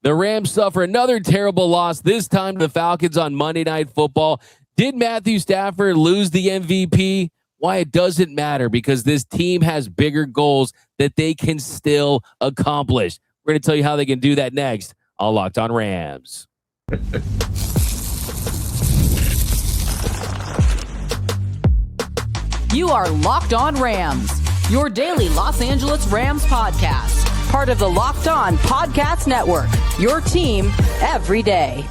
The Rams suffer another terrible loss, this time to the Falcons on Monday Night Football. Did Matthew Stafford lose the MVP? Why, it doesn't matter, because this team has bigger goals that they can still accomplish. We're going to tell you how they can do that next on Locked On Rams. You are Locked On Rams, your daily Los Angeles Rams podcast. Part of the Locked On Podcast Network, your team every day.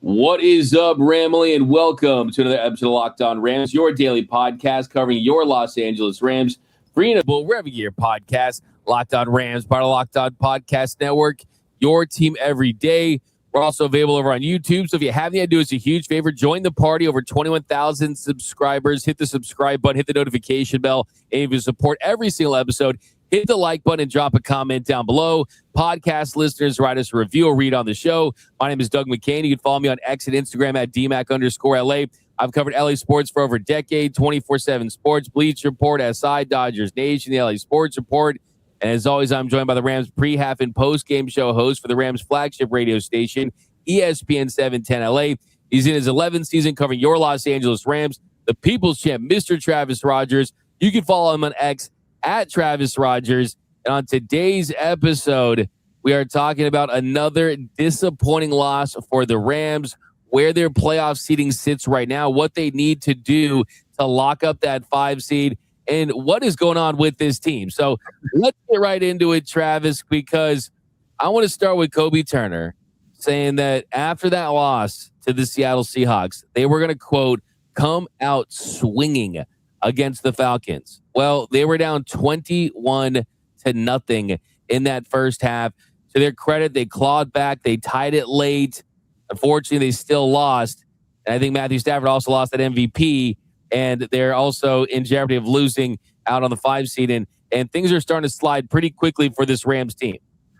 What is up, Ramily, and welcome to another episode of Locked On Rams, your daily podcast covering your Los Angeles Rams. Free and available wherever you get your podcast. Locked On Rams, part of the Locked On Podcast Network, your team every day. We're also available over on YouTube, so if you have any idea, do us a huge favor. Join the party. Over 21,000 subscribers. Hit the subscribe button, hit the notification bell, and if you support every single episode, hit the like button and drop a comment down below. Podcast listeners, write us a review or read on the show. My name is Doug McCain. You can follow me on X and Instagram at DMAC_LA. I've covered LA sports for over a decade, 24/7 sports, Bleacher Report, SI, Dodgers Nation, the LA Sports Report. And as always, I'm joined by the Rams pre-half and post-game show host for the Rams flagship radio station, ESPN 710 LA. He's in his 11th season covering your Los Angeles Rams, the People's Champ, Mr. Travis Rogers. You can follow him on X at Travis Rogers. And on today's episode, we are talking about another disappointing loss for the Rams, where their playoff seeding sits right now, what they need to do to lock up that 5 seed, and what is going on with this team. So let's get right into it, Travis, because I want to start with Kobe Turner saying that after that loss to the Seattle Seahawks, they were going to, quote, come out swinging against the Falcons. Well, they were down 21-0 in that first half. To their credit, they clawed back. They tied it late. Unfortunately, they still lost. And I think Matthew Stafford also lost that MVP. And they're also in jeopardy of losing out on the 5 seed. And things are starting to slide pretty quickly for this Rams team.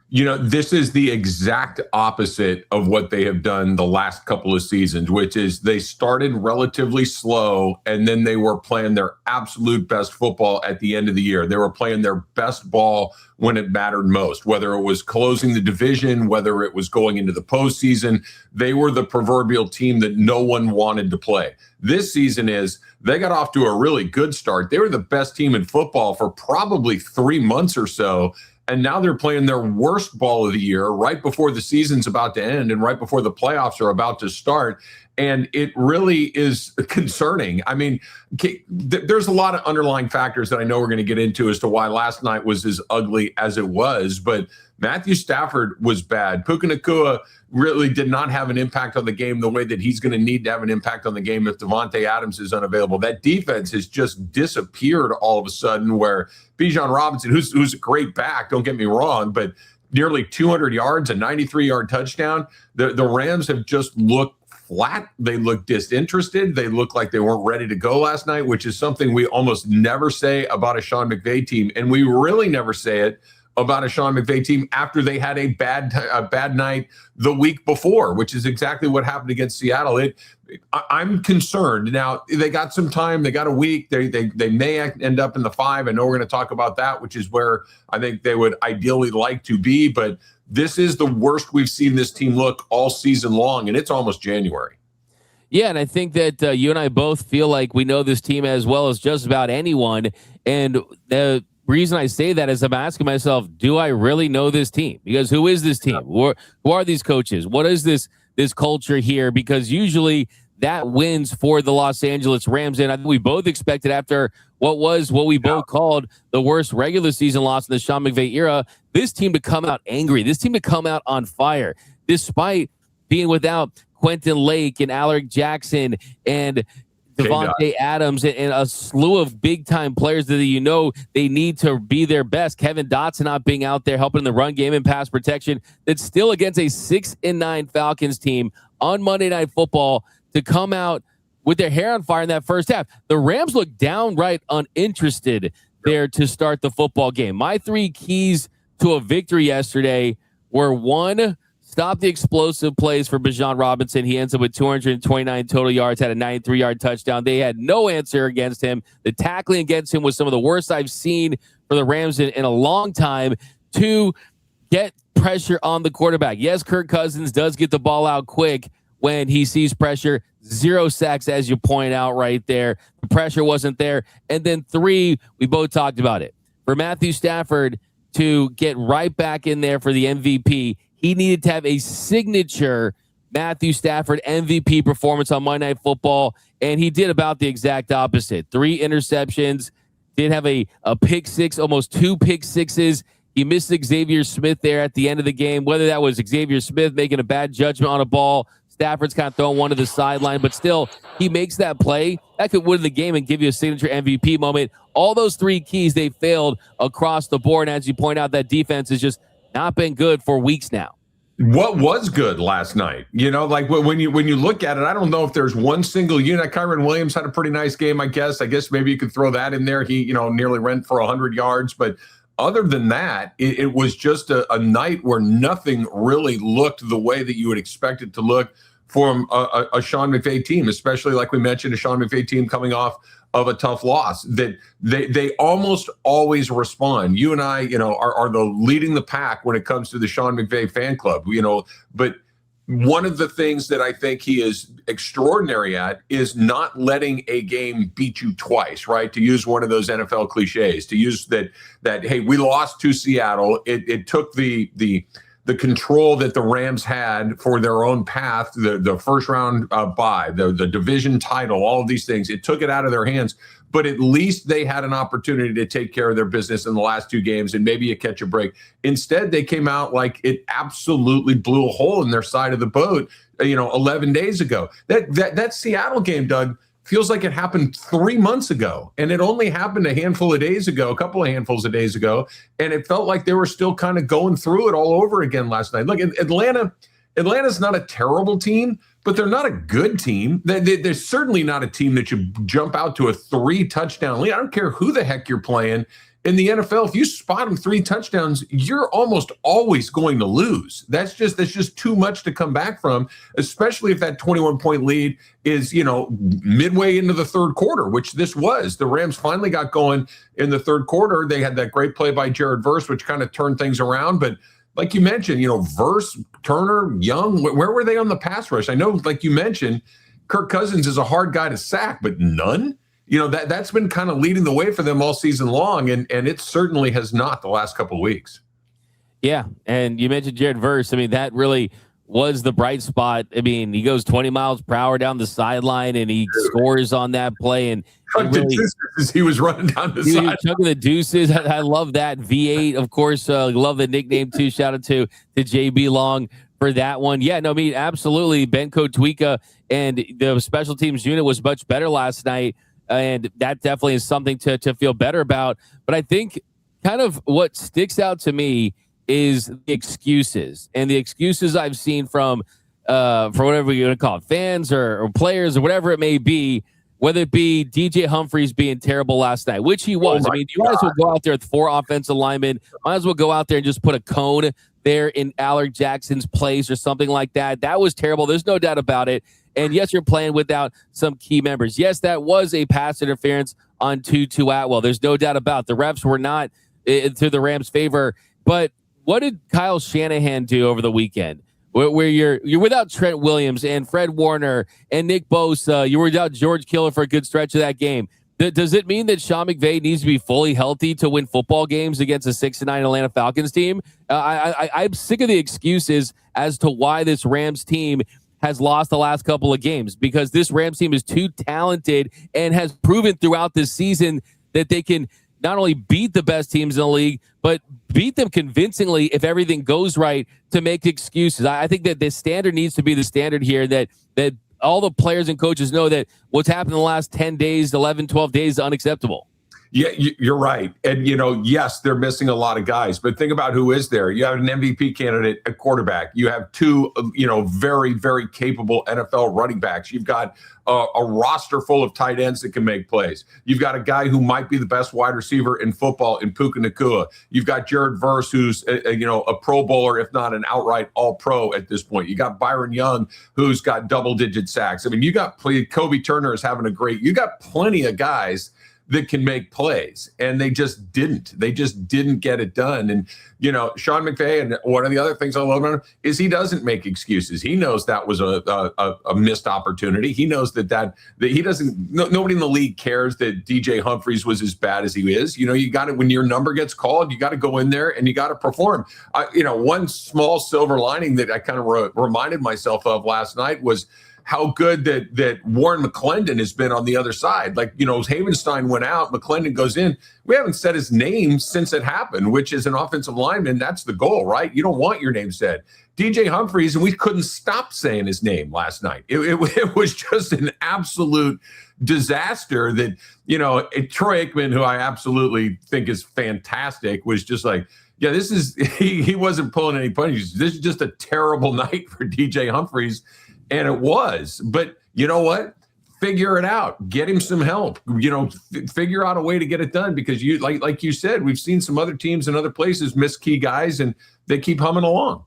You know, this is the exact opposite of what they have done the last couple of seasons, which is they started relatively slow and then they were playing their absolute best football at the end of the year. They were playing their best ball when it mattered most, whether it was closing the division, whether it was going into the postseason. They were the proverbial team that no one wanted to play. This season they got off to a really good start. They were the best team in football for probably 3 months or so. And now they're playing their worst ball of the year right before the season's about to end and right before the playoffs are about to start. And it really is concerning. I mean, there's a lot of underlying factors that I know we're going to get into as to why last night was as ugly as it was. But Matthew Stafford was bad. Puka Nacua really did not have an impact on the game the way that he's going to need to have an impact on the game if Devontae Adams is unavailable. That defense has just disappeared all of a sudden, where Bijan Robinson, who's a great back, don't get me wrong, but nearly 200 yards, a 93-yard touchdown. The Rams have just looked flat. They look disinterested. They look like they weren't ready to go last night, which is something we almost never say about a Sean McVay team. And we really never say it about a Sean McVay team after they had a bad night the week before, which is exactly what happened against Seattle. I'm concerned. Now, they got some time. They got a week. They may end up in the 5. I know we're going to talk about that, which is where I think they would ideally like to be. But this is the worst we've seen this team look all season long, and it's almost January. Yeah, and I think that you and I both feel like we know this team as well as just about anyone. And the reason I say that is I'm asking myself, do I really know this team? Because who is this team? Who are these coaches? What is this culture here? Because usually that wins for the Los Angeles Rams. And I think we both expected, after what we both called the worst regular season loss in the Sean McVay era, this team to come out angry, this team to come out on fire, despite being without Quentin Lake and Alaric Jackson and Devontae Adams and a slew of big-time players that they need to be their best. Kevin Dotson not being out there helping in the run game and pass protection. That's still against a 6-9 Falcons team on Monday Night Football to come out with their hair on fire in that first half. The Rams look downright uninterested there to start the football game. My 3 keys to a victory yesterday were: 1, stop the explosive plays for Bijan Robinson. He ends up with 229 total yards, had a 93-yard touchdown. They had no answer against him. The tackling against him was some of the worst I've seen for the Rams in a long time. 2, get pressure on the quarterback. Yes, Kirk Cousins does get the ball out quick when he sees pressure. 0 sacks, as you point out right there. The pressure wasn't there. And then 3, we both talked about it. For Matthew Stafford to get right back in there for the MVP, he needed to have a signature Matthew Stafford MVP performance on Monday Night Football, and he did about the exact opposite. 3 interceptions, did have a pick six, almost 2 pick sixes. He missed Xavier Smith there at the end of the game, whether that was Xavier Smith making a bad judgment on a ball, Stafford's kind of throwing one to the sideline, but still, he makes that play. That could win the game and give you a signature MVP moment. All those 3 keys, they failed across the board. And as you point out, that defense has just not been good for weeks now. What was good last night? Like when you look at it, I don't know if there's one single unit. Kyron Williams had a pretty nice game, I guess. Maybe you could throw that in there. He, nearly ran for 100 yards. But other than that, it was just a night where nothing really looked the way that you would expect it to look from a Sean McVay team, especially like we mentioned, a Sean McVay team coming off of a tough loss, that they almost always respond. You and I, are the leading the pack when it comes to the Sean McVay fan club, but one of the things that I think he is extraordinary at is not letting a game beat you twice, right? To use one of those NFL cliches, to use that, hey, we lost to Seattle. It took the control that the Rams had for their own path, the first round bye, the division title, all of these things. It took it out of their hands, but at least they had an opportunity to take care of their business in the last 2 games and maybe you catch a break. Instead, they came out like it absolutely blew a hole in their side of the boat, 11 days ago. That Seattle game, Doug, feels like it happened 3 months ago, and it only happened a couple of handfuls of days ago, and it felt like they were still kind of going through it all over again last night. Look, Atlanta's not a terrible team, but they're not a good team. They're certainly not a team that should jump out to a 3-touchdown lead. I don't care who the heck you're playing. In the NFL, if you spot them 3 touchdowns, you're almost always going to lose. That's just too much to come back from, especially if that 21-point lead is, midway into the third quarter, which this was. The Rams finally got going in the third quarter. They had that great play by Jared Verse, which kind of turned things around. But like you mentioned, Verse, Turner, Young, where were they on the pass rush? I know, like you mentioned, Kirk Cousins is a hard guy to sack, but none. That's been kind of leading the way for them all season long, and it certainly has not the last couple of weeks. Yeah, and you mentioned Jared Verse. That really was the bright spot. He goes 20 miles per hour down the sideline, and he scores on that play. And he was running down the side. He was chucking the deuces. I love that. V8, of course. Love the nickname, too. Shout out to JB Long for that one. Yeah, no, absolutely. Benko Twika and the special teams unit was much better last night. And that definitely is something to feel better about. But I think kind of what sticks out to me is the excuses. And the excuses I've seen from whatever you're going to call it, fans or players or whatever it may be, whether it be DJ Humphries being terrible last night, which he was. You might as well go out there with 4 offensive linemen. Might as well go out there and just put a cone there in Alec Jackson's place or something like that. That was terrible. There's no doubt about it. And yes, you're playing without some key members. Yes, that was a pass interference on Tutu Atwell. There's no doubt about it. The refs were not to the Rams' favor. But what did Kyle Shanahan do over the weekend? Where you're without Trent Williams and Fred Warner and Nick Bosa. You were without George Kittle for a good stretch of that game. Does it mean that Sean McVay needs to be fully healthy to win football games against a 6-9 Atlanta Falcons team? I'm sick of the excuses as to why this Rams team has lost the last couple of games, because this Rams team is too talented and has proven throughout this season that they can not only beat the best teams in the league, but beat them convincingly if everything goes right, to make excuses. I think that the standard needs to be the standard here, that all the players and coaches know that what's happened in the last 10 days, 11, 12 days is unacceptable. Yeah, you're right. And, yes, they're missing a lot of guys, but think about who is there. You have an MVP candidate at quarterback. You have 2, very, very capable NFL running backs. You've got a roster full of tight ends that can make plays. You've got a guy who might be the best wide receiver in football in Puka Nacua. You've got Jared Verse, who's a Pro Bowler, if not an outright All-Pro at this point. You got Byron Young, who's got double-digit sacks. You got Kobe Turner is having you got plenty of guys that can make plays, and they just didn't. They just didn't get it done. And Sean McVay, and one of the other things I love about him is he doesn't make excuses. He knows that was a missed opportunity. He knows that he doesn't. Nobody in the league cares that DJ Humphries was as bad as he is. You got to, when your number gets called, you got to go in there and you got to perform. One small silver lining that I kind of reminded myself of last night was how good that Warren McClendon has been on the other side. Like, Havenstein went out, McClendon goes in. We haven't said his name since it happened, which is an offensive lineman. That's the goal, right? You don't want your name said. DJ Humphries, and we couldn't stop saying his name last night. It was just an absolute disaster that, Troy Aikman, who I absolutely think is fantastic, was just like, yeah, he wasn't pulling any punches. This is just a terrible night for DJ Humphries. And it was, but you know what? Figure it out. Get him some help. Figure out a way to get it done, because like you said, we've seen some other teams and other places miss key guys, and they keep humming along.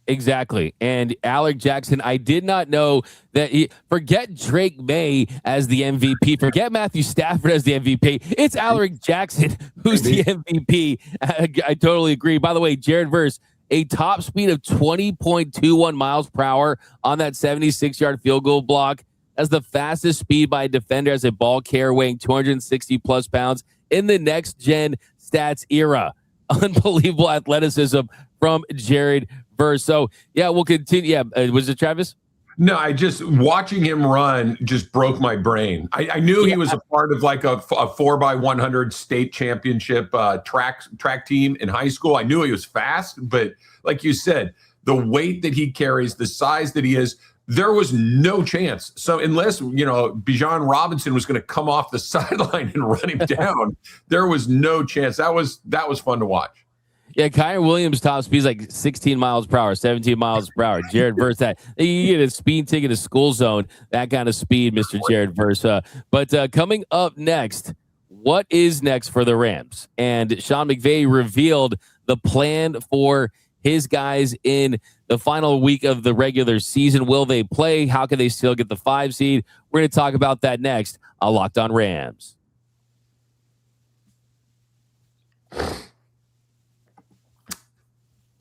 Exactly. And Alec Jackson, I did not know that forget Drake May as the MVP. Forget Matthew Stafford as the MVP. It's Alec Jackson who's the MVP. I totally agree. By the way, Jared Verse, a top speed of 20.21 miles per hour on that 76-yard field goal block. That's the fastest speed by a defender as a ball carrier weighing 260-plus pounds in the next-gen stats era. Unbelievable athleticism from Jared Verse. So, yeah, we'll continue. Yeah, was it Travis? No, watching him run just broke my brain. I knew he was a part of like a 4x100 state championship track team in high school. I knew he was fast, but like you said, the weight that he carries, the size that he is, there was no chance. So unless, Bijan Robinson was going to come off the sideline and run him down, there was no chance. That was fun to watch. Yeah, Kyron Williams' top speed is like 16 miles per hour, 17 miles per hour. Jared Verse, that you get a speed ticket to school zone, that kind of speed, Mr. Jared Verse. But coming up next, what is next for the Rams? And Sean McVay revealed the plan for his guys in the final week of the regular season. Will they play? How can they still get the 5 seed? We're going to talk about that next on Locked On Rams.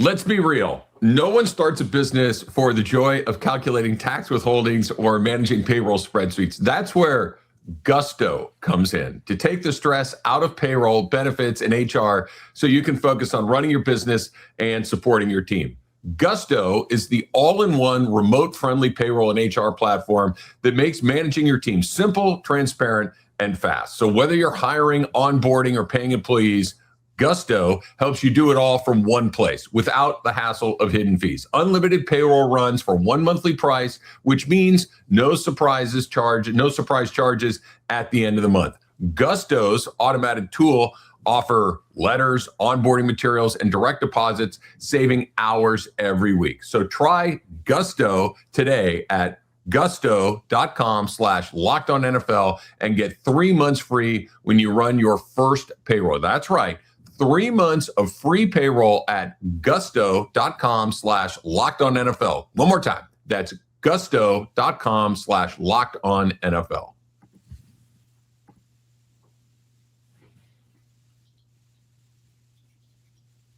Let's be real. No one starts a business for the joy of calculating tax withholdings or managing payroll spreadsheets. That's where Gusto comes in, to take the stress out of payroll, benefits, and HR so you can focus on running your business and supporting your team. Gusto is the all-in-one remote-friendly payroll and HR platform that makes managing your team simple, transparent, and fast. So whether you're hiring, onboarding, or paying employees, Gusto helps you do it all from one place without the hassle of hidden fees. Unlimited payroll runs for one monthly price, which means no surprise charges at the end of the month. Gusto's automated tool offer letters, onboarding materials, and direct deposits, saving hours every week. So try Gusto today at gusto.com/LockedOnNFL and get 3 months free when you run your first payroll. That's right. 3 months of free payroll at gusto.com/LockedOnNFL. One more time. That's gusto.com/LockedOnNFL.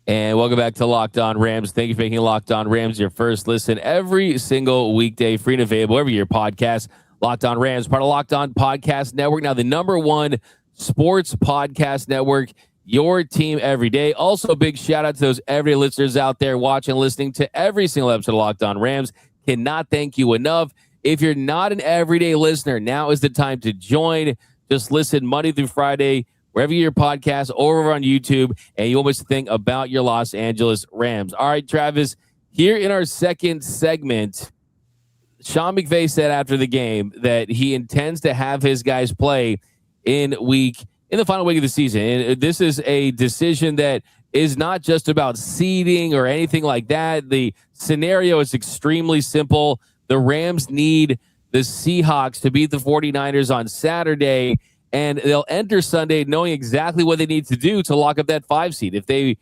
And welcome back to Locked On Rams. Thank you for making Locked On Rams your first listen every single weekday, free and available wherever your podcast. Locked On Rams, part of Locked On Podcast Network. Now the #1 sports podcast network, your team every day. Also, big shout out to those everyday listeners out there watching, listening to every single episode of Locked On Rams. Cannot thank you enough. If you're not an everyday listener, now is the time to join. Just listen Monday through Friday, wherever your podcast, over on YouTube, and you always think about your Los Angeles Rams. All right, Travis, here in our second segment, Sean McVay said after the game that he intends to have his guys play in the final week of the season. And this is a decision that is not just about seeding or anything like that. The scenario is extremely simple. The Rams need the Seahawks to beat the 49ers on Saturday, and they'll enter Sunday knowing exactly what they need to do to lock up that 5 seed. If they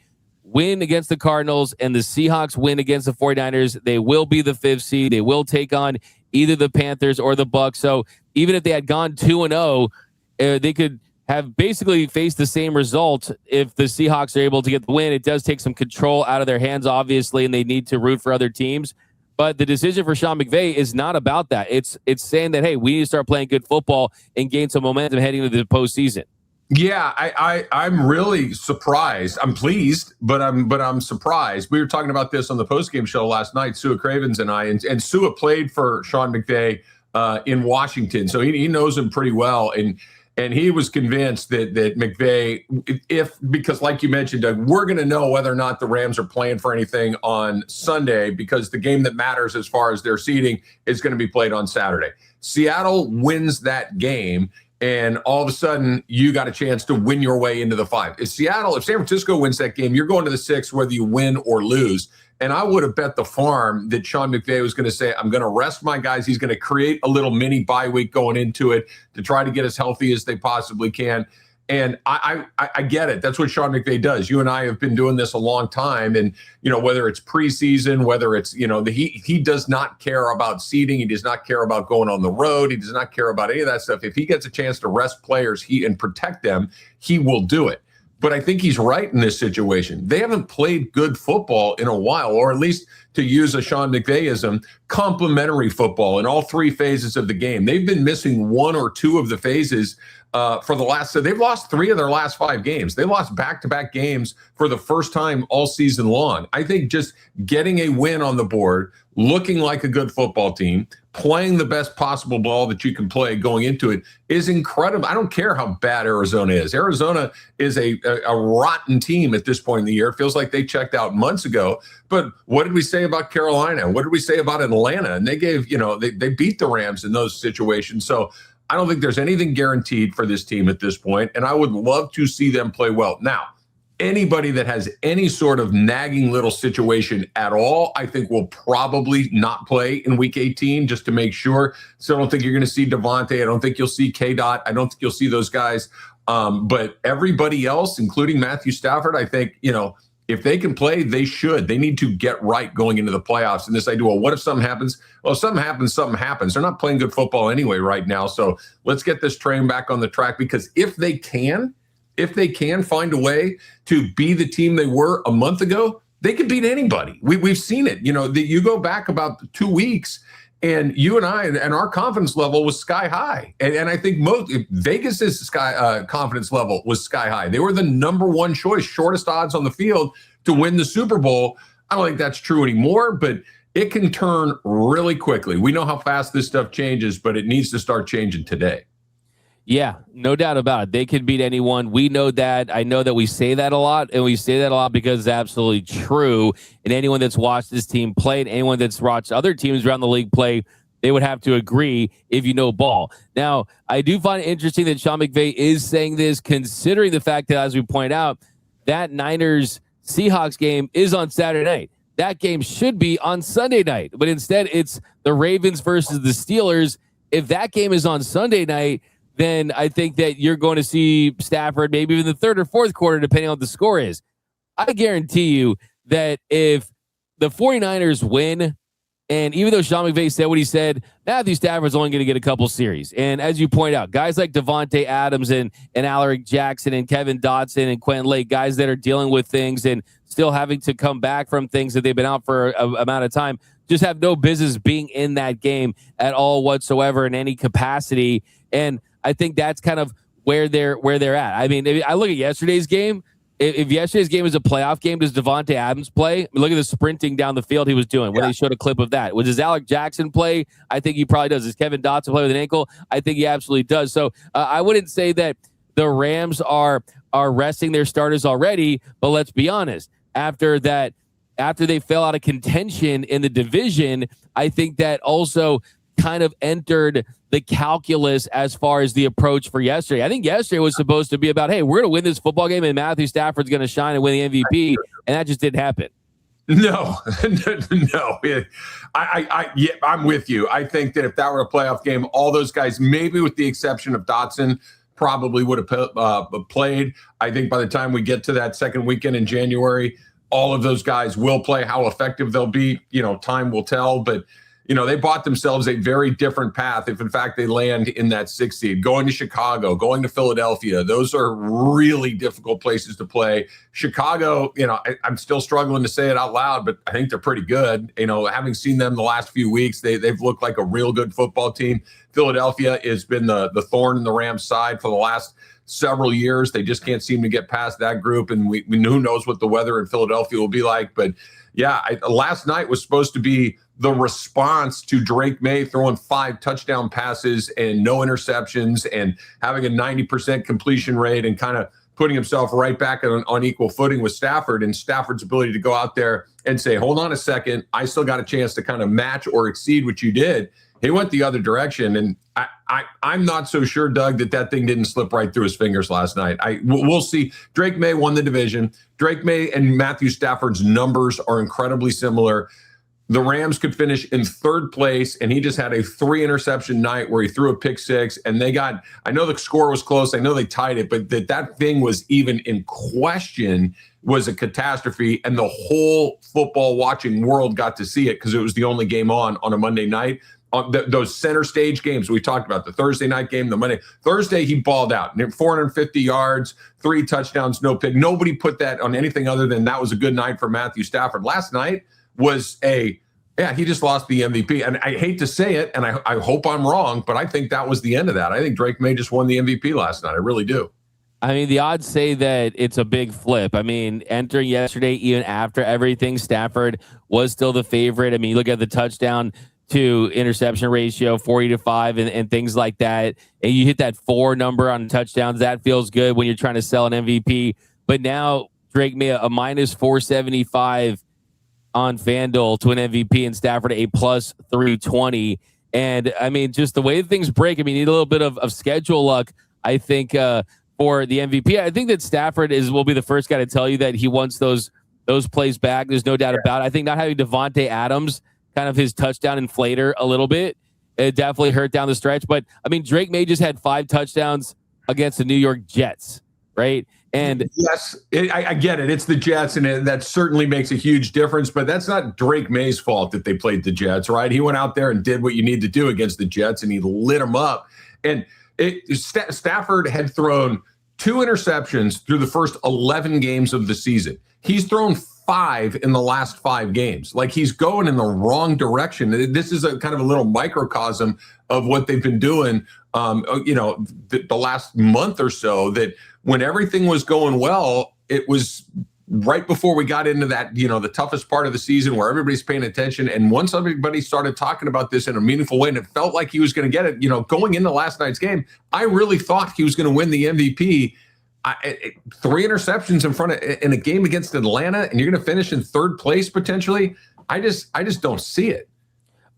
win against the Cardinals and the Seahawks win against the 49ers, they will be the 5th seed. They will take on either the Panthers or the Bucs. So even if they had gone 2-0, they could have basically faced the same result if the Seahawks are able to get the win. It does take some control out of their hands, obviously, and they need to root for other teams. But the decision for Sean McVay is not about that. It's saying that, hey, we need to start playing good football and gain some momentum heading into the postseason. Yeah, I'm really surprised. I'm pleased, but I'm surprised. We were talking about this on the postgame show last night, Sua Cravens and I, and Sua played for Sean McVay in Washington, so he knows him pretty well, and he was convinced that McVay, because like you mentioned, Doug, we're going to know whether or not the Rams are playing for anything on Sunday, because the game that matters as far as their seeding is going to be played on Saturday. Seattle wins that game, and all of a sudden you got a chance to win your way into the 5. If San Francisco wins that game, you're going to the 6 whether you win or lose. And I would have bet the farm that Sean McVay was going to say, I'm going to rest my guys. He's going to create a little mini bye week going into it to try to get as healthy as they possibly can. And I get it. That's what Sean McVay does. You and I have been doing this a long time. And, whether it's preseason, whether it's, he does not care about seeding. He does not care about going on the road. He does not care about any of that stuff. If he gets a chance to rest players and protect them, he will do it. But I think he's right in this situation. They haven't played good football in a while, or at least, to use a Sean McVayism, complementary football in all 3 phases of the game. They've been missing 1 or 2 of the phases for the last. So they've lost 3 of their last 5 games. They lost back-to-back games for the first time all season long. I think just getting a win on the board, looking like a good football team, playing the best possible ball that you can play going into it is incredible. I don't care how bad Arizona is. Arizona is a rotten team at this point in the year. It feels like they checked out months ago. But what did we say about Carolina? What did we say about Atlanta? And they gave, they beat the Rams in those situations. So I don't think there's anything guaranteed for this team at this point, and I would love to see them play well. Now, anybody that has any sort of nagging little situation at all, I think will probably not play in Week 18 just to make sure. So I don't think you're going to see Devontae. I don't think you'll see K-Dot. I don't think you'll see those guys. But everybody else, including Matthew Stafford, I think, if they can play, they should. They need to get right going into the playoffs. And this idea, well, what if something happens? Well, if something happens, something happens. They're not playing good football anyway right now. So let's get this train back on the track, because if they can find a way to be the team they were a month ago, they can beat anybody. We've seen it. You go back about 2 weeks, and you and I and our confidence level was sky high. And I think Vegas's confidence level was sky high. They were the number 1 choice, shortest odds on the field to win the Super Bowl. I don't think that's true anymore, but it can turn really quickly. We know how fast this stuff changes, but it needs to start changing today. Yeah, no doubt about it. They can beat anyone. We know that. I know that we say that a lot, and we say that a lot because it's absolutely true. And anyone that's watched this team play, and anyone that's watched other teams around the league play, they would have to agree if you know ball. Now, I do find it interesting that Sean McVay is saying this, considering the fact that, as we point out, that Niners-Seahawks game is on Saturday night. That game should be on Sunday night, but instead it's the Ravens versus the Steelers. If that game is on Sunday night, then I think that you're going to see Stafford maybe even the 3rd or 4th quarter, depending on what the score is. I guarantee you that if the 49ers win, and even though Sean McVay said what he said, Matthew Stafford's only going to get a couple series. And as you point out, guys like Devontae Adams and Alaric Jackson and Kevin Dotson and Quentin Lake, guys that are dealing with things and still having to come back from things that they've been out for an amount of time, just have no business being in that game at all whatsoever in any capacity. And I think that's kind of where they're at. I mean, if I look at yesterday's game. If yesterday's game is a playoff game, does Devontae Adams play? Look at the sprinting down the field he was doing when they showed a clip of that. Does Alec Jackson play? I think he probably does. Does Kevin Dotson play with an ankle? I think he absolutely does. So I wouldn't say that the Rams are resting their starters already, but let's be honest. After they fell out of contention in the division, I think that also kind of entered the calculus as far as the approach for yesterday. I think yesterday was supposed to be about, hey, we're going to win this football game and Matthew Stafford's going to shine and win the MVP, and that just didn't happen. No. I'm with you. I think that if that were a playoff game, all those guys, maybe with the exception of Dotson, probably would have played. I think by the time we get to that second weekend in January, all of those guys will play. How effective they'll be, time will tell. But they bought themselves a very different path if, in fact, they land in that 6th seed. Going to Chicago, going to Philadelphia, those are really difficult places to play. Chicago, I'm still struggling to say it out loud, but I think they're pretty good. Having seen them the last few weeks, they've looked like a real good football team. Philadelphia has been the thorn in the Rams' side for the last several years. They just can't seem to get past that group, and who knows what the weather in Philadelphia will be like. But yeah, last night was supposed to be the response to Drake May throwing 5 touchdown passes and no interceptions and having a 90% completion rate and kind of putting himself right back on equal footing with Stafford, and Stafford's ability to go out there and say, hold on a second, I still got a chance to kind of match or exceed what you did. He went the other direction, and I'm not so sure, Doug, that thing didn't slip right through his fingers last night. We'll see. Drake May won the division. Drake May and Matthew Stafford's numbers are incredibly similar. The Rams could finish in 3rd place, and he just had a 3-interception night where he threw a pick 6, and I know the score was close, I know they tied it, but that thing was even in question was a catastrophe, and the whole football watching world got to see it because it was the only game on a Monday night. Those center stage games we talked about, the Thursday night game, the Monday. Thursday, he balled out. 450 yards, 3 touchdowns, no pick. Nobody put that on anything other than that was a good night for Matthew Stafford. Last night was he just lost the MVP. And I hate to say it, and I hope I'm wrong, but I think that was the end of that. I think Drake May just won the MVP last night. I really do. I mean, the odds say that it's a big flip. I mean, entering yesterday, even after everything, Stafford was still the favorite. I mean, you look at the touchdown to interception ratio, 40-5 and things like that. And you hit that 4 number on touchdowns. That feels good when you're trying to sell an MVP. But now Drake May a minus 475 on FanDuel to an MVP, and Stafford a plus 320. And I mean, just the way things break, I mean, you need a little bit of schedule luck, I think, for the MVP. I think that Stafford will be the first guy to tell you that he wants those plays back. There's no doubt about it. I think not having Devontae Adams, kind of his touchdown inflator a little bit, it definitely hurt down the stretch. But I mean, Drake May just had 5 touchdowns against the New York Jets, right? And yes, I get it. It's the Jets, and that certainly makes a huge difference. But that's not Drake May's fault that they played the Jets, right? He went out there and did what you need to do against the Jets, and he lit them up. And Stafford had thrown 2 interceptions through the first 11 games of the season. He's thrown 5 in the last 5 games. Like, he's going in the wrong direction. This is a kind of a little microcosm of what they've been doing, the last month or so, that when everything was going well, it was right before we got into that, the toughest part of the season where everybody's paying attention. And once everybody started talking about this in a meaningful way, and it felt like he was going to get it, going into last night's game, I really thought he was going to win the MVP. 3 interceptions in a game against Atlanta, and you're going to finish in 3rd place potentially. I just don't see it.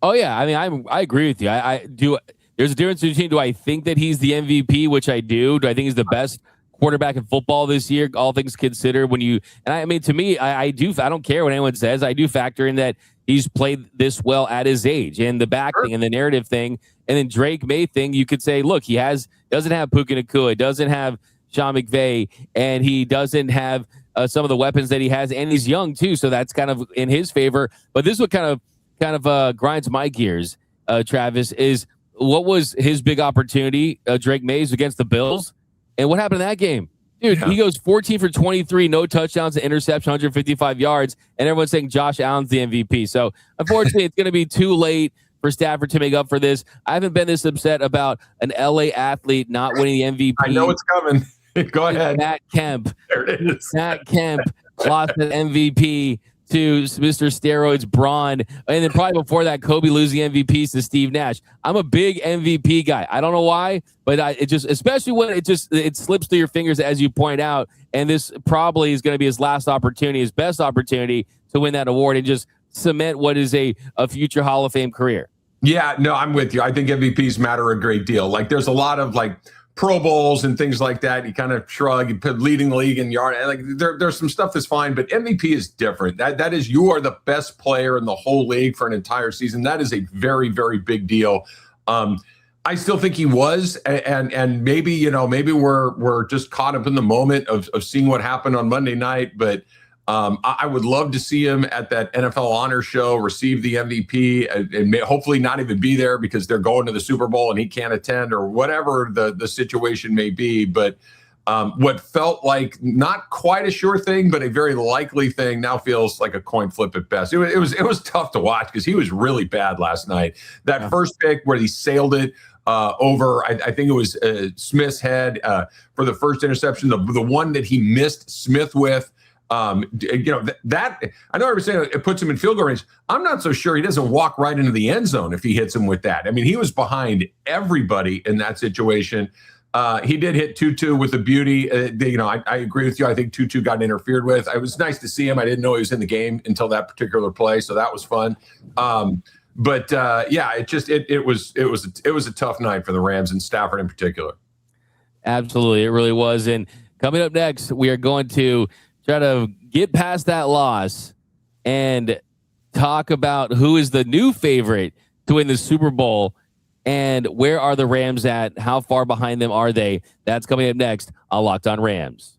Oh yeah, I mean, I agree with you. I do. There's a difference between, do I think that he's the MVP, which I do. Do I think he's the best quarterback in football this year, all things considered? To me, I do. I don't care what anyone says. I do factor in that he's played this well at his age, and the back thing and the narrative thing, and then Drake May thing. You could say, look, doesn't have Puka Nacua, doesn't have Sean McVay, and he doesn't have some of the weapons that he has, and he's young too, so that's kind of in his favor. But this is what kind of grinds my gears, Travis, is what was his big opportunity, Drake May's against the Bills, and what happened in that game? Dude, He goes 14 for 23, no touchdowns, an interception, 155 yards, and everyone's saying Josh Allen's the MVP. So, unfortunately, it's going to be too late for Stafford to make up for this. I haven't been this upset about an LA athlete not winning the MVP. I know it's coming. Go ahead. Matt Kemp. There it is. Matt Kemp lost an MVP to Mr. Steroids Braun. And then probably before that, Kobe losing MVPs to Steve Nash. I'm a big MVP guy. I don't know why, but especially when it slips through your fingers, as you point out. And this probably is going to be his last opportunity, his best opportunity to win that award and just cement what is a future Hall of Fame career. Yeah, no, I'm with you. I think MVPs matter a great deal. Like, there's a lot of Pro Bowls and things like that. You kind of shrug, you put leading the league in yard. Like, there's some stuff that's fine, but MVP is different. That is, you are the best player in the whole league for an entire season. That is a very, very big deal. I still think he was, and maybe we're just caught up in the moment of seeing what happened on Monday night. But I would love to see him at that NFL Honor Show, receive the MVP, and hopefully not even be there because they're going to the Super Bowl and he can't attend or whatever the situation may be. But what felt like not quite a sure thing, but a very likely thing now feels like a coin flip at best. It was tough to watch because he was really bad last night. That first pick where he sailed it over, I think it was Smith's head for the first interception, the one that he missed Smith with. That I know everybody's saying it puts him in field goal range. I'm not so sure he doesn't walk right into the end zone if he hits him with that. I mean, he was behind everybody in that situation. He did hit Tutu with a beauty. I agree with you. I think Tutu got interfered with. It was nice to see him. I didn't know he was in the game until that particular play, so that was fun. It was a tough night for the Rams and Stafford in particular. Absolutely, it really was. And coming up next, we are going to try to get past that loss and talk about who is the new favorite to win the Super Bowl and where are the Rams at? How far behind them are they? That's coming up next on Locked On Rams.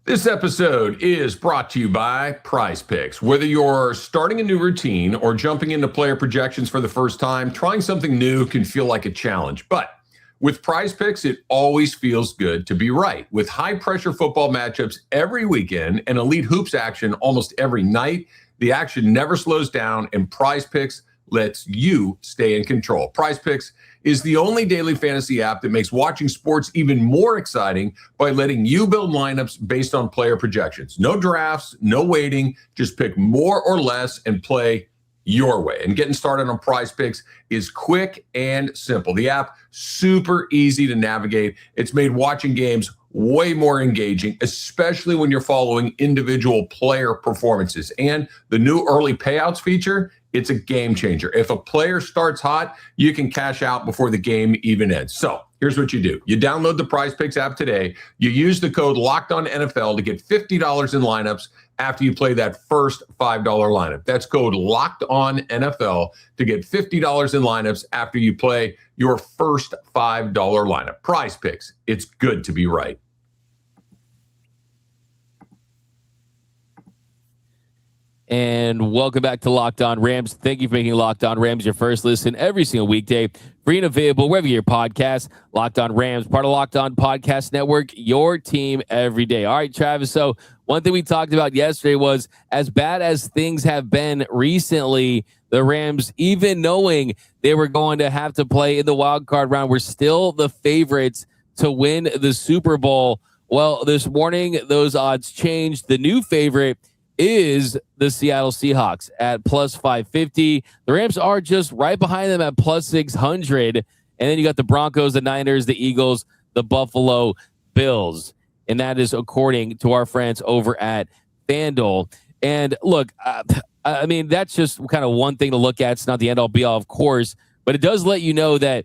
This episode is brought to you by Prize Picks. Whether you're starting a new routine or jumping into player projections for the first time, trying something new can feel like a challenge. But with Prize Picks, it always feels good to be right. With high-pressure football matchups every weekend and elite hoops action almost every night, the action never slows down, and Prize Picks lets you stay in control. Prize Picks is the only daily fantasy app that makes watching sports even more exciting by letting you build lineups based on player projections. No drafts, no waiting, just pick more or less and play your way. And getting started on Prize Picks is quick and simple. The app, super easy to navigate. It's made watching games way more engaging, especially when you're following individual player performances. And the new early payouts feature, it's a game changer. If a player starts hot, you can cash out before the game even ends. So here's what you do. You download the Prize Picks app today. You use the code LOCKEDONNFL to get $50 in lineups after you play that first $5 lineup. That's code LOCKEDONNFL to get $50 in lineups after you play your first $5 lineup. Prize Picks. It's good to be right. And welcome back to Locked On Rams. Thank you for making Locked On Rams your first listen every single weekday. Free and available wherever you get your podcast. Locked On Rams, part of Locked On Podcast Network, your team every day. All right, Travis. So one thing we talked about yesterday was as bad as things have been recently, the Rams, even knowing they were going to have to play in the wild card round, were still the favorites to win the Super Bowl. Well, this morning, those odds changed. The new favorite is the Seattle Seahawks at plus 550. The Rams are just right behind them at plus 600. And then you got the Broncos, the Niners, the Eagles, the Buffalo Bills. And that is according to our friends over at FanDuel. And look, I mean, that's just kind of one thing to look at. It's not the end all be all, of course, but it does let you know that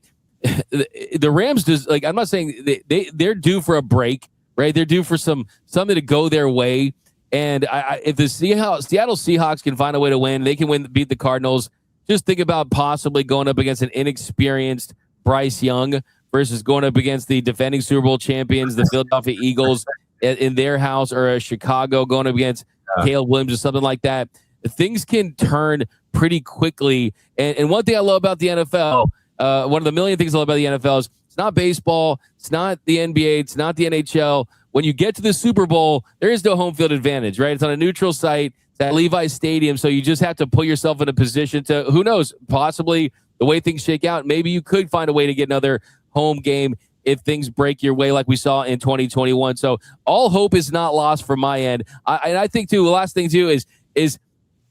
the Rams just like, I'm not saying they're due for a break, right? They're due for something to go their way. And if the Seattle Seahawks can find a way to win, they can beat the Cardinals. Just think about possibly going up against an inexperienced Bryce Young versus going up against the defending Super Bowl champions, the Philadelphia Eagles, in their house, or Chicago going up against Caleb Williams or something like that. Things can turn pretty quickly. And one thing I love about the NFL, one of the million things I love about the NFL is it's not baseball, it's not the NBA, it's not the NHL. When you get to the Super Bowl, there is no home field advantage, right? It's on a neutral site. It's at Levi's Stadium, so you just have to put yourself in a position to, who knows, possibly the way things shake out, maybe you could find a way to get another home game if things break your way like we saw in 2021. So all hope is not lost from my end. I think, too, the last thing, too, is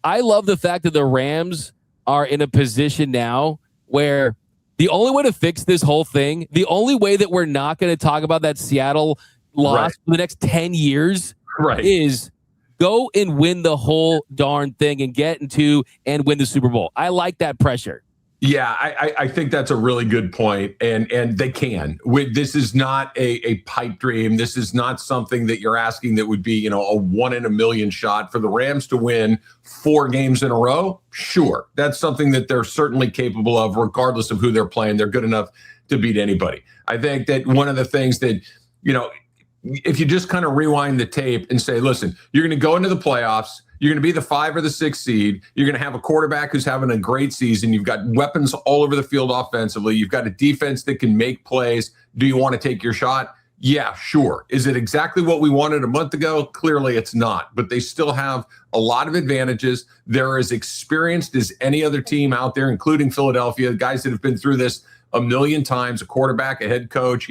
I love the fact that the Rams are in a position now where the only way to fix this whole thing, the only way that we're not going to talk about that Seattle loss for the next 10 years is go and win the whole darn thing and get into and win the Super Bowl. I like that pressure. Yeah, I think that's a really good point, and they can. This is not a pipe dream. This is not something that you're asking that would be, a 1 in a million shot for the Rams to win 4 games in a row. Sure, that's something that they're certainly capable of, regardless of who they're playing. They're good enough to beat anybody. I think that one of the things that if you just kind of rewind the tape and say, listen, you're going to go into the playoffs. You're going to be the 5 or the 6 seed. You're going to have a quarterback who's having a great season. You've got weapons all over the field offensively. You've got a defense that can make plays. Do you want to take your shot? Yeah, sure. Is it exactly what we wanted a month ago? Clearly it's not, but they still have a lot of advantages. They're as experienced as any other team out there, including Philadelphia, guys that have been through this a million times, a quarterback, a head coach,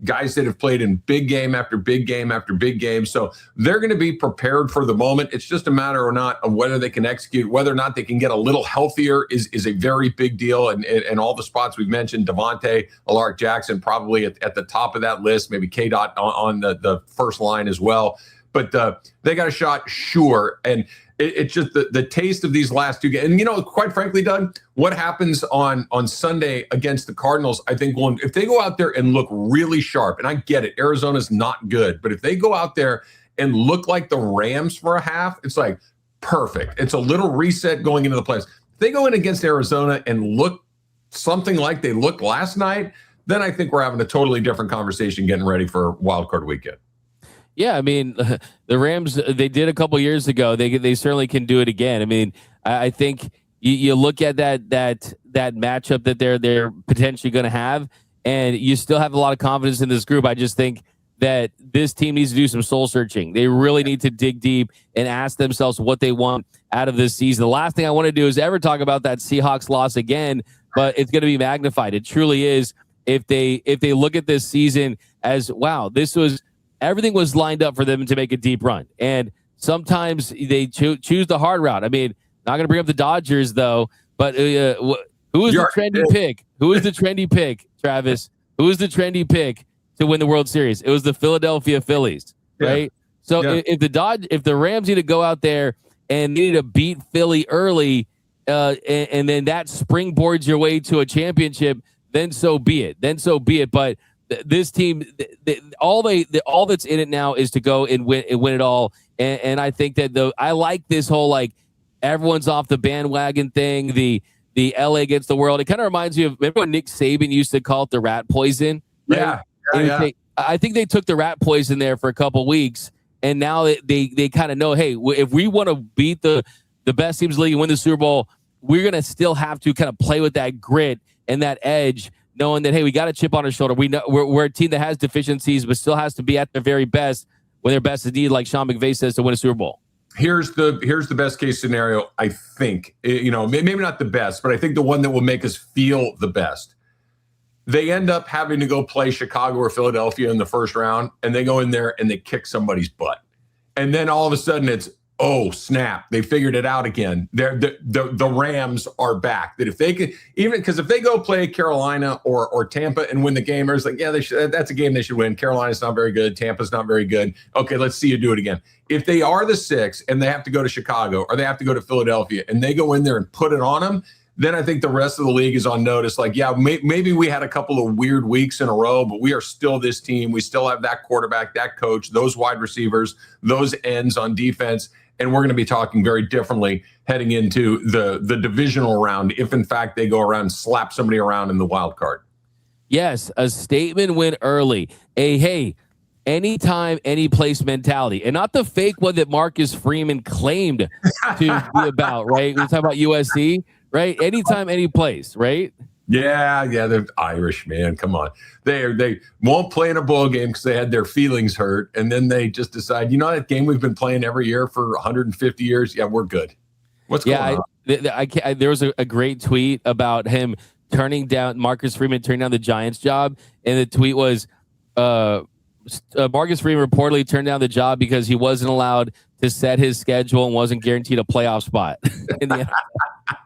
guys that have played in big game after big game after big game. So they're going to be prepared for the moment. It's just a matter or not of whether they can execute, whether or not they can get a little healthier is a very big deal. And all the spots we've mentioned, Devontae, Alaric Jackson, probably at the top of that list, maybe K-Dot on the first line as well. But they got a shot, sure. And it's just the taste of these last 2 games. And, quite frankly, Doug, what happens on Sunday against the Cardinals, I think if they go out there and look really sharp, and I get it, Arizona's not good, but if they go out there and look like the Rams for a half, it's like perfect. It's a little reset going into the playoffs. If they go in against Arizona and look something like they looked last night, then I think we're having a totally different conversation getting ready for Wild Card Weekend. Yeah, I mean, the Rams, they did a couple years ago. They certainly can do it again. I mean, I think you look at that matchup that they're potentially going to have, and you still have a lot of confidence in this group. I just think that this team needs to do some soul searching. They really need to dig deep and ask themselves what they want out of this season. The last thing I want to do is ever talk about that Seahawks loss again, but it's going to be magnified. It truly is. If they look at this season as, wow, everything was lined up for them to make a deep run. And sometimes they choose the hard route. I mean, not going to bring up the Dodgers, though, but who is the trendy pick? Who is the trendy pick, Travis? Who is the trendy pick to win the World Series? It was the Philadelphia Phillies, right? So if the Rams need to go out there and need to beat Philly early, and then that springboards your way to a championship, then so be it. But this team, all that's in it now is to go and win it all. And I think that I like this whole everyone's off the bandwagon thing. The LA against the world. It kind of reminds me of, remember when Nick Saban used to call it the rat poison? Right? Yeah. I think they took the rat poison there for a couple weeks, and now they kind of know, hey, if we want to beat the best teams in the league and win the Super Bowl, we're gonna still have to kind of play with that grit and that edge, knowing that, hey, we got a chip on our shoulder. We know we're a team that has deficiencies, but still has to be at their very best when their best is needed, like Sean McVay says, to win a Super Bowl. Here's the best case scenario, I think. Maybe not the best, but I think the one that will make us feel the best. They end up having to go play Chicago or Philadelphia in the first round, and they go in there and they kick somebody's butt. And then all of a sudden it's, oh, snap, they figured it out again. The Rams are back. That if they could, even because if they go play Carolina or Tampa and win the game, it's like, yeah, that's a game they should win. Carolina's not very good. Tampa's not very good. Okay, let's see you do it again. If they are the 6 and they have to go to Chicago or they have to go to Philadelphia and they go in there and put it on them, then I think the rest of the league is on notice. Like, yeah, maybe we had a couple of weird weeks in a row, but we are still this team. We still have that quarterback, that coach, those wide receivers, those ends on defense. And we're going to be talking very differently heading into the divisional round, if in fact they go around and slap somebody around in the wild card. Yes, a statement win early. Hey, anytime, any place mentality. And not the fake one that Marcus Freeman claimed to be about, right? We talk about USC, right? Anytime, any place, right? Yeah, they're Irish, man. Come on. They won't play in a bowl game because they had their feelings hurt. And then they just decide, that game we've been playing every year for 150 years? Yeah, we're good. What's going on? There was a great tweet about him Marcus Freeman turning down the Giants job. And the tweet was, Marcus Freeman reportedly turned down the job because he wasn't allowed to set his schedule and wasn't guaranteed a playoff spot. It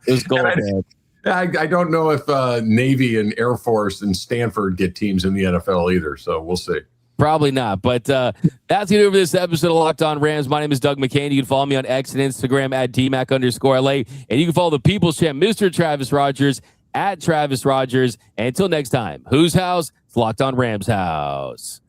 was gold, man. I don't know if Navy and Air Force and Stanford get teams in the NFL either, so we'll see. Probably not, but that's going to do it for this episode of Locked On Rams. My name is Doug McCain. You can follow me on X and Instagram at DMac_LA, and you can follow the People's Champ, Mr. Travis Rogers, at Travis Rogers. And until next time, whose house? It's Locked On Rams house.